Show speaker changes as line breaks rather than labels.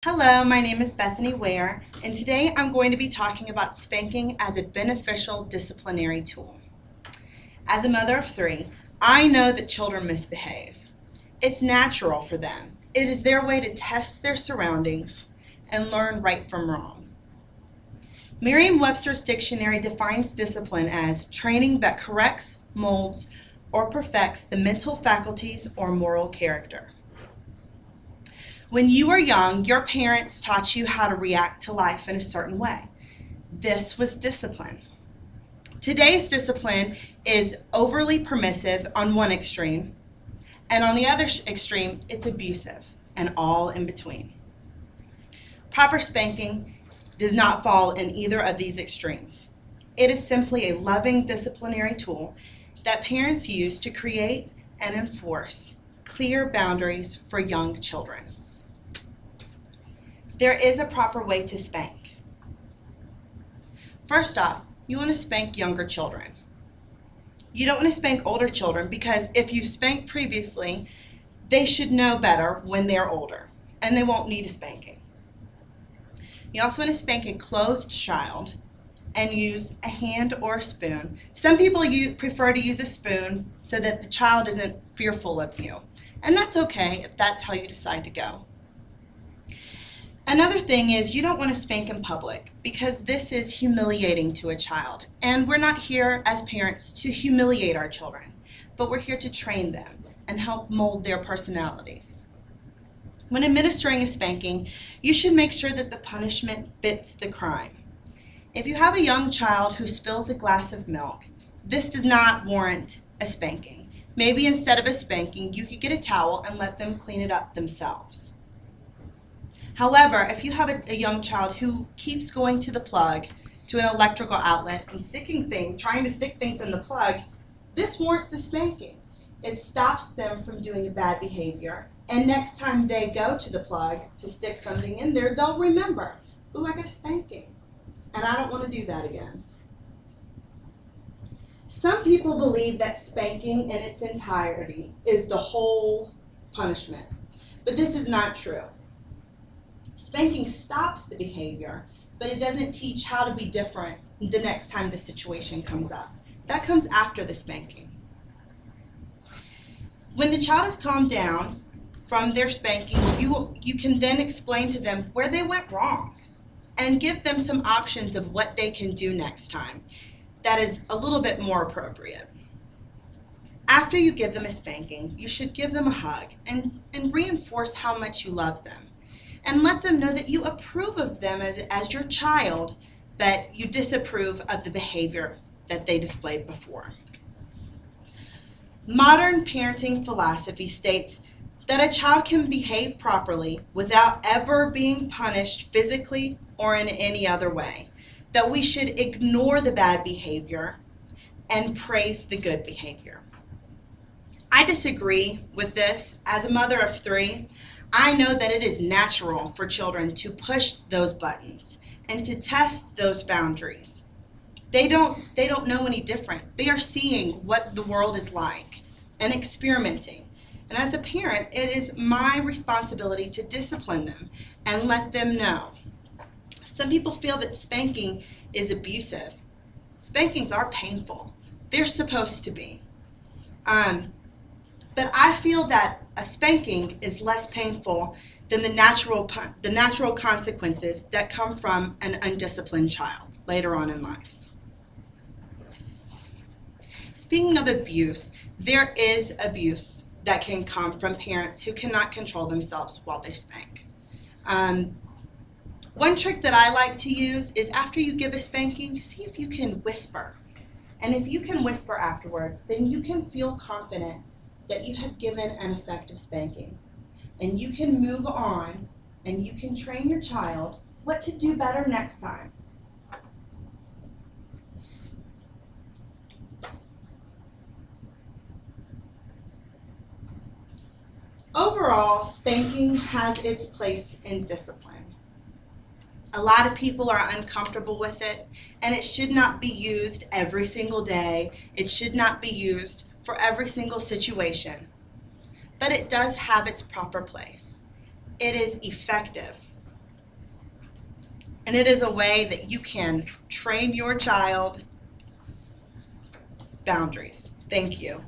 Hello, my name is Bethany Ware, and today I'm going to be talking about spanking as a beneficial disciplinary tool. As a mother of three, I know that children misbehave. It's natural for them. It is their way to test their surroundings and learn right from wrong. Merriam-Webster's dictionary defines discipline as training that corrects, molds, or perfects the mental faculties or moral character. When you were young, your parents taught you how to react to life in a certain way. This was discipline. Today's discipline is overly permissive on one extreme, and on the other extreme, it's abusive, and all in between. Proper spanking does not fall in either of these extremes. It is simply a loving disciplinary tool that parents use to create and enforce clear boundaries for young children. There is a proper way to spank. First off, you want to spank younger children. You don't want to spank older children because if you spanked previously, they should know better when they're older and they won't need a spanking. You also want to spank a clothed child and use a hand or a spoon. Some people prefer to use a spoon so that the child isn't fearful of you, and that's okay if that's how you decide to go. Another thing is you don't want to spank in public because this is humiliating to a child. And we're not here as parents to humiliate our children, but we're here to train them and help mold their personalities. When administering a spanking, you should make sure that the punishment fits the crime. If you have a young child who spills a glass of milk, this does not warrant a spanking. Maybe instead of a spanking, you could get a towel and let them clean it up themselves. However, if you have a young child who keeps going to the plug, to an electrical outlet, and trying to stick things in the plug, this warrants a spanking. It stops them from doing a bad behavior, and next time they go to the plug to stick something in there, they'll remember, ooh, I got a spanking, and I don't want to do that again. Some people believe that spanking in its entirety is the whole punishment, but this is not true. Spanking stops the behavior, but it doesn't teach how to be different the next time the situation comes up. That comes after the spanking. When the child is calmed down from their spanking, you can then explain to them where they went wrong and give them some options of what they can do next time that is a little bit more appropriate. After you give them a spanking, you should give them a hug and reinforce how much you love them. And let them know that you approve of them as your child, but you disapprove of the behavior that they displayed before. Modern parenting philosophy states that a child can behave properly without ever being punished physically or in any other way, that we should ignore the bad behavior and praise the good behavior. I disagree with this. As a mother of three, I know that it is natural for children to push those buttons and to test those boundaries. They don't know any different. They are seeing what the world is like and experimenting. And as a parent, it is my responsibility to discipline them and let them know. Some people feel that spanking is abusive. Spankings are painful. They're supposed to be. But I feel that a spanking is less painful than the natural consequences that come from an undisciplined child later on in life. Speaking of abuse, there is abuse that can come from parents who cannot control themselves while they spank. One trick that I like to use is after you give a spanking, see if you can whisper. And if you can whisper afterwards, then you can feel confident that you have given an effective spanking. And you can move on and you can train your child what to do better next time. Overall, spanking has its place in discipline. A lot of people are uncomfortable with it, and it should not be used every single day. It should not be used for every single situation, but it does have its proper place. It is effective. and it is a way that you can train your child boundaries. Thank you.